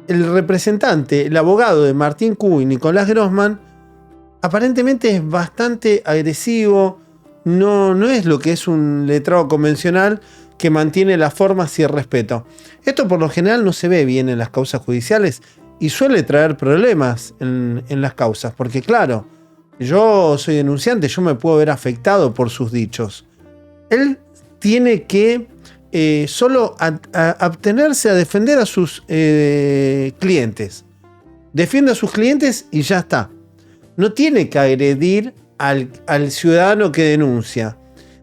el representante, el abogado de Martín Q y Nicolás Grossman, aparentemente es bastante agresivo, no es lo que es un letrado convencional que mantiene las formas y el respeto. Esto por lo general no se ve bien en las causas judiciales y suele traer problemas en las causas, porque claro, yo soy denunciante, yo me puedo ver afectado por sus dichos. Él tiene que solo abstenerse a defender a sus clientes. Defiende a sus clientes y ya está. No tiene que agredir al ciudadano que denuncia.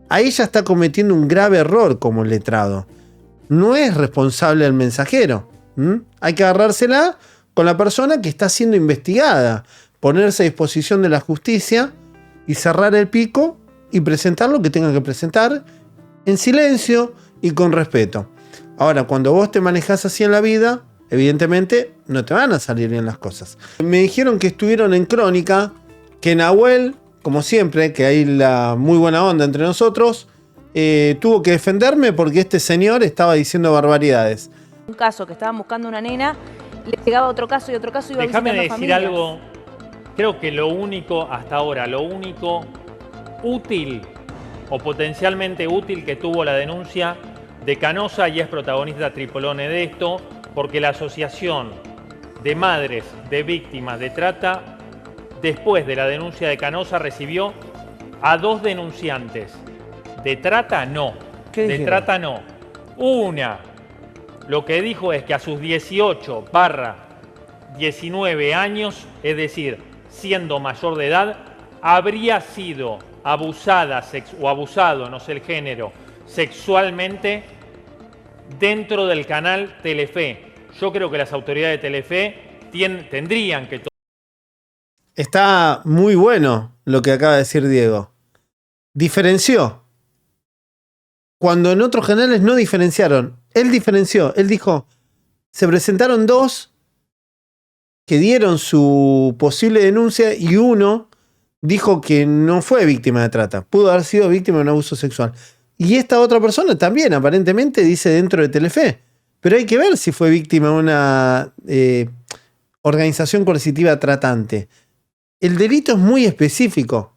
Ahí ya está cometiendo un grave error como letrado. No es responsable el mensajero. Hay que agarrársela con la persona que está siendo investigada, ponerse a disposición de la justicia y cerrar el pico y presentar lo que tenga que presentar en silencio y con respeto. Ahora, cuando vos te manejás así en la vida, evidentemente no te van a salir bien las cosas. Me dijeron que estuvieron en Crónica, que Nahuel, como siempre, que hay la muy buena onda entre nosotros, tuvo que defenderme porque este señor estaba diciendo barbaridades. Un caso que estaban buscando una nena, le llegaba otro caso y otro caso iba visitando familias. Déjame decir algo, creo que lo único hasta ahora, lo único útil o potencialmente útil que tuvo la denuncia de Canosa, y es protagonista Tripolone de esto, porque la Asociación de Madres de Víctimas de Trata, después de la denuncia de Canosa, recibió a 2 denunciantes. De trata no, de trata no. Una, lo que dijo es que a sus 18/19 años, es decir, siendo mayor de edad, habría sido abusada o abusado, no sé el género, sexualmente dentro del canal Telefe. Yo creo que las autoridades de Telefe tendrían que... Está muy bueno lo que acaba de decir Diego. Diferenció. Cuando en otros canales no diferenciaron. Él diferenció. Él dijo, se presentaron 2 que dieron su posible denuncia y uno dijo que no fue víctima de trata. Pudo haber sido víctima de un abuso sexual. Y esta otra persona también, aparentemente, dice dentro de Telefe. Pero hay que ver si fue víctima de una organización coercitiva tratante. El delito es muy específico.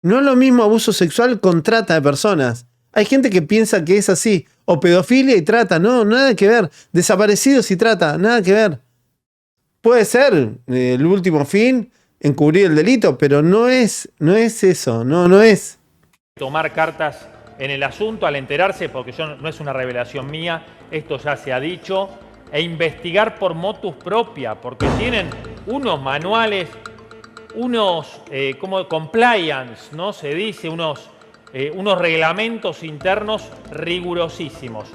No es lo mismo abuso sexual con trata de personas. Hay gente que piensa que es así. O pedofilia y trata. No, nada que ver. Desaparecidos y trata. Nada que ver. Puede ser el último fin, encubrir el delito, pero no es eso. No es. Tomar cartas en el asunto al enterarse, porque no es una revelación mía, esto ya se ha dicho, e investigar por motus propia, porque tienen unos manuales, unos como compliance, ¿no? Se dice, unos reglamentos internos rigurosísimos.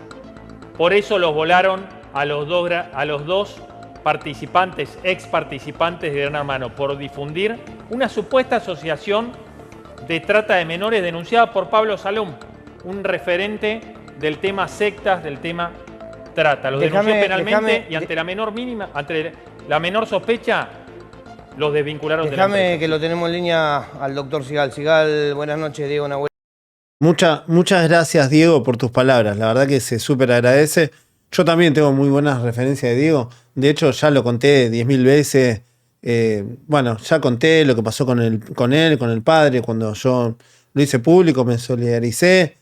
Por eso los volaron a los dos participantes, ex participantes de Gran Hermano, por difundir una supuesta asociación de trata de menores denunciada por Pablo Salom, un referente del tema sectas, del tema trata. Los denunció penalmente y ante la menor sospecha, los desvincularon de la empresa. Déjame que lo tenemos en línea al doctor Sigal. Sigal, buenas noches, Diego Nahuel. Muchas gracias, Diego, por tus palabras. La verdad que se súper agradece. Yo también tengo muy buenas referencias de Diego. De hecho, ya lo conté 10.000 veces. Ya conté lo que pasó con él, con el padre, cuando yo lo hice público, me solidaricé.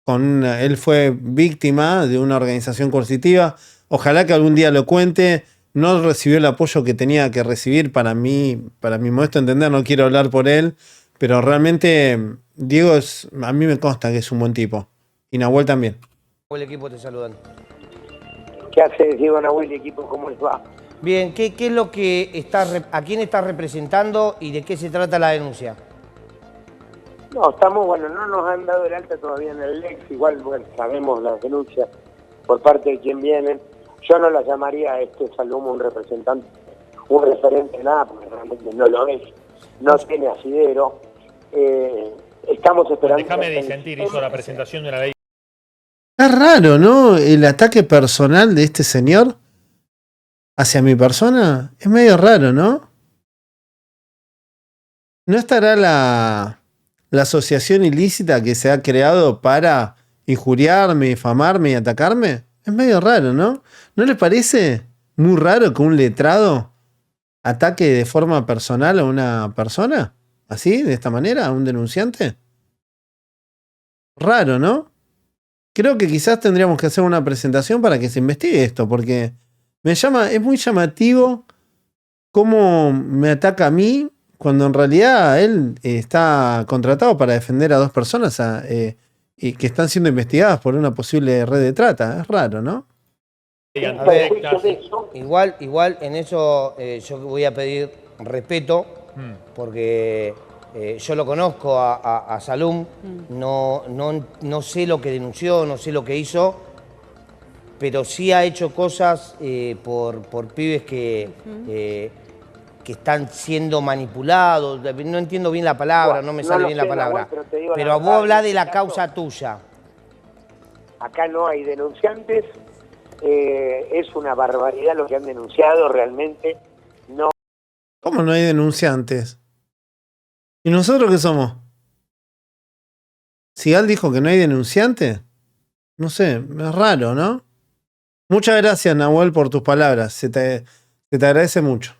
Él fue víctima de una organización coercitiva. Ojalá que algún día lo cuente. No recibió el apoyo que tenía que recibir para mi modesto entender. No quiero hablar por él, pero realmente Diego a mí me consta que es un buen tipo. Y Nahuel también. El equipo te saludan. ¿Qué haces, Diego Nahuel y equipo? ¿Cómo les va? Bien, ¿qué es lo que a quién estás representando y de qué se trata la denuncia? No, no nos han dado el alta todavía en el Lex, igual, sabemos las denuncias por parte de quien vienen. Yo no la llamaría a este Salom un representante, un referente, nada, porque realmente no lo es, no tiene asidero. Estamos esperando... Déjame disentir, hizo la presentación de una ley. Es raro, ¿no? El ataque personal de este señor hacia mi persona es medio raro, ¿no? ¿No estará la asociación ilícita que se ha creado para injuriarme, difamarme y atacarme? Es medio raro, ¿no? ¿No les parece muy raro que un letrado ataque de forma personal a una persona? ¿Así? ¿De esta manera? ¿A un denunciante? Raro, ¿no? Creo que quizás tendríamos que hacer una presentación para que se investigue esto, porque es muy llamativo cómo me ataca a mí cuando en realidad él está contratado para defender a dos personas y que están siendo investigadas por una posible red de trata. Es raro, ¿no? A ver, igual en eso yo voy a pedir respeto, porque yo lo conozco a Salum, no sé lo que denunció, no sé lo que hizo, pero sí ha hecho cosas por pibes que están siendo manipulados. No entiendo bien la palabra, no me sale bien la palabra. Pero vos hablás de la causa tuya. Acá no hay denunciantes, es una barbaridad lo que han denunciado realmente. No. ¿Cómo no hay denunciantes? ¿Y nosotros qué somos? ¿Sigal dijo que no hay denunciantes? No sé, es raro, ¿no? Muchas gracias, Nahuel, por tus palabras. Se te agradece mucho.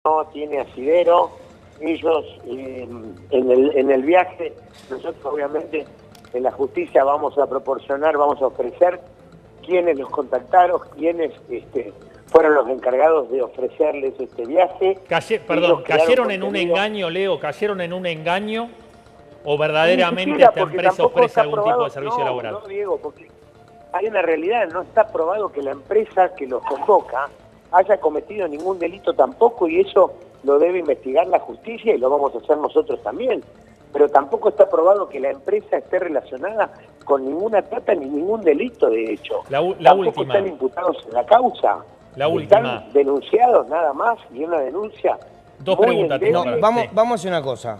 No tiene asidero. Ellos en el viaje, nosotros obviamente en la justicia vamos a proporcionar, vamos a ofrecer quiénes los contactaron, quiénes fueron los encargados de ofrecerles este viaje. ¿Cayeron en un engaño, Leo? ¿Cayeron en un engaño o verdaderamente esta empresa ofrece algún tipo de servicio laboral? No, Diego, porque hay una realidad, no está probado que la empresa que los convoca haya cometido ningún delito tampoco, y eso lo debe investigar la justicia y lo vamos a hacer nosotros también. Pero tampoco está probado que la empresa esté relacionada con ninguna trata ni ningún delito, de hecho. La última. Están imputados en la causa. La última. Están denunciados nada más, y una denuncia. Dos preguntas. No, vamos a hacer una cosa.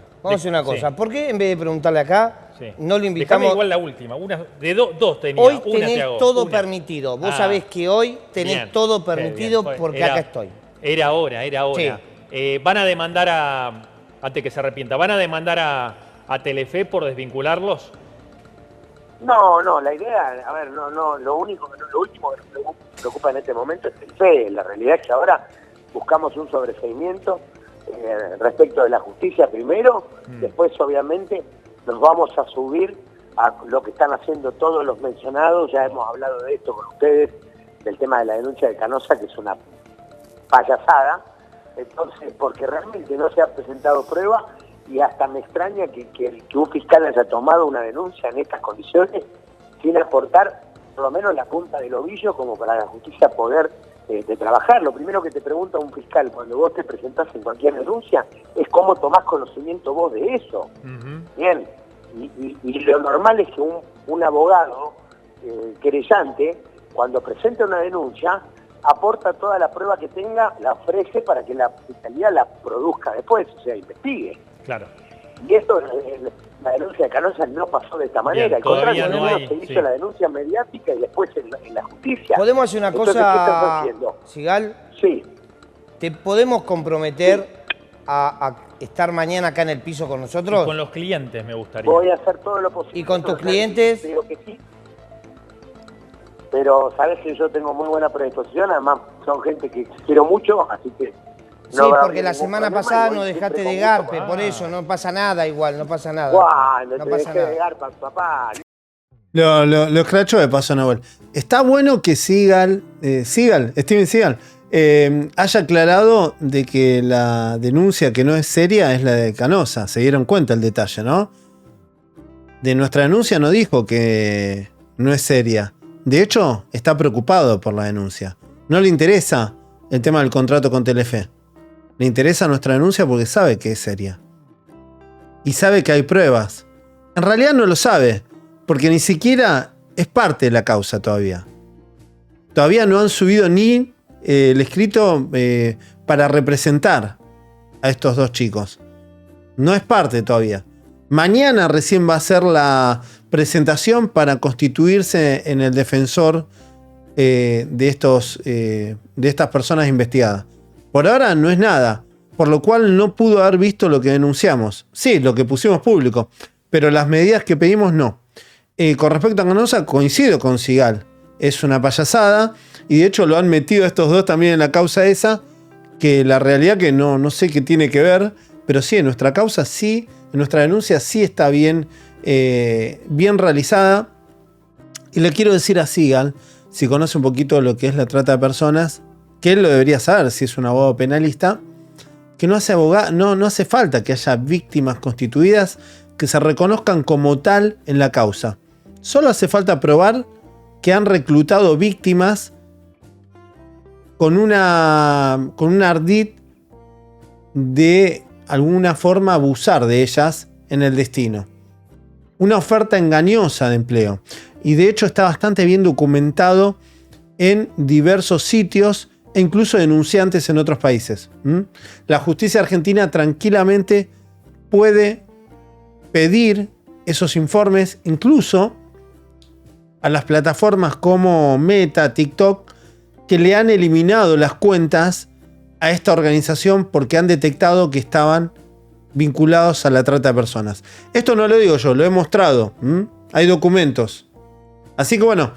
Sí. ¿Por qué en vez de preguntarle acá, no lo invitamos? Dejame igual la última. dos tenía. Hoy tenés todo permitido. Vos sabés que hoy tenés todo permitido porque acá estoy. Era hora. Sí. Van a demandar antes que se arrepienta, ¿van a demandar a Telefe por desvincularlos? No, la idea, a ver, lo último que nos preocupa en este momento es Telefe. La realidad es que ahora buscamos un sobreseimiento respecto de la justicia primero, después obviamente nos vamos a subir a lo que están haciendo todos los mencionados. Ya hemos hablado de esto con ustedes, del tema de la denuncia de Canosa, que es una payasada. Entonces, porque realmente no se ha presentado prueba, y hasta me extraña que un fiscal haya tomado una denuncia en estas condiciones sin aportar por lo menos la punta del ovillo como para la justicia poder trabajar. Lo primero que te pregunta un fiscal cuando vos te presentás en cualquier denuncia es cómo tomás conocimiento vos de eso. Bien, y lo normal es que un abogado querellante, cuando presenta una denuncia, aporta toda la prueba que tenga, la ofrece para que la fiscalía la produzca después, o sea, investigue. Claro. Y esto, la denuncia de Canosa no pasó de esta manera. Al contrario, se hizo la denuncia mediática y después en la justicia. ¿Podemos hacer una cosa, Sigal? Sí. ¿Te podemos comprometer a estar mañana acá en el piso con nosotros? Y con los clientes me gustaría. Voy a hacer todo lo posible. ¿Y con tus clientes? Digo que sí. Pero sabes que yo tengo muy buena predisposición, además son gente que quiero mucho, así que... Sí, porque la semana pasada no dejaste de garpe, por eso no pasa nada igual, no pasa nada. No te dejé de garpe, papá. Lo escrachó de paso, Nahuel. Está bueno que Steven Seagal, haya aclarado de que la denuncia que no es seria es la de Canosa. Se dieron cuenta el detalle, ¿no? De nuestra denuncia no dijo que no es seria. De hecho, está preocupado por la denuncia. No le interesa el tema del contrato con Telefe. Le interesa nuestra denuncia porque sabe que es seria. Y sabe que hay pruebas. En realidad no lo sabe, porque ni siquiera es parte de la causa todavía. Todavía no han subido ni el escrito para representar a estos dos chicos. No es parte todavía. Mañana recién va a ser la presentación para constituirse en el defensor de estas personas investigadas. Por ahora no es nada, por lo cual no pudo haber visto lo que denunciamos. Sí, lo que pusimos público, pero las medidas que pedimos no. Con respecto a Canosa, coincido con Sigal. es una payasada. Y de hecho lo han metido estos dos también en la causa esa, que la realidad que no sé qué tiene que ver, pero sí, en nuestra causa sí, en nuestra denuncia sí está bien realizada. Y le quiero decir a Sigal, si conoce un poquito lo que es la trata de personas, que él lo debería saber si es un abogado penalista, que no hace falta que haya víctimas constituidas que se reconozcan como tal en la causa. Solo hace falta probar que han reclutado víctimas con un ardid de alguna forma abusar de ellas en el destino. Una oferta engañosa de empleo. Y de hecho está bastante bien documentado en diversos sitios e incluso denunciantes en otros países. La justicia argentina tranquilamente puede pedir esos informes incluso a las plataformas como Meta, TikTok, que le han eliminado las cuentas a esta organización porque han detectado que estaban vinculados a la trata de personas. Esto no lo digo yo, lo he mostrado. Hay documentos. Así que bueno,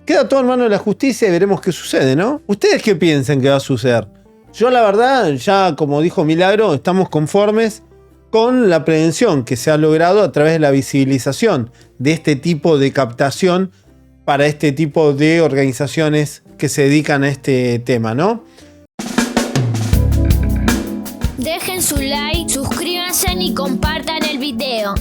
queda todo en manos de la justicia y veremos qué sucede, ¿no? ¿Ustedes qué piensan que va a suceder? Yo la verdad, ya como dijo Milagro, estamos conformes con la prevención que se ha logrado a través de la visibilización de este tipo de captación para este tipo de organizaciones que se dedican a este tema, ¿no? Dejen su like, suscríbanse y compartan el video.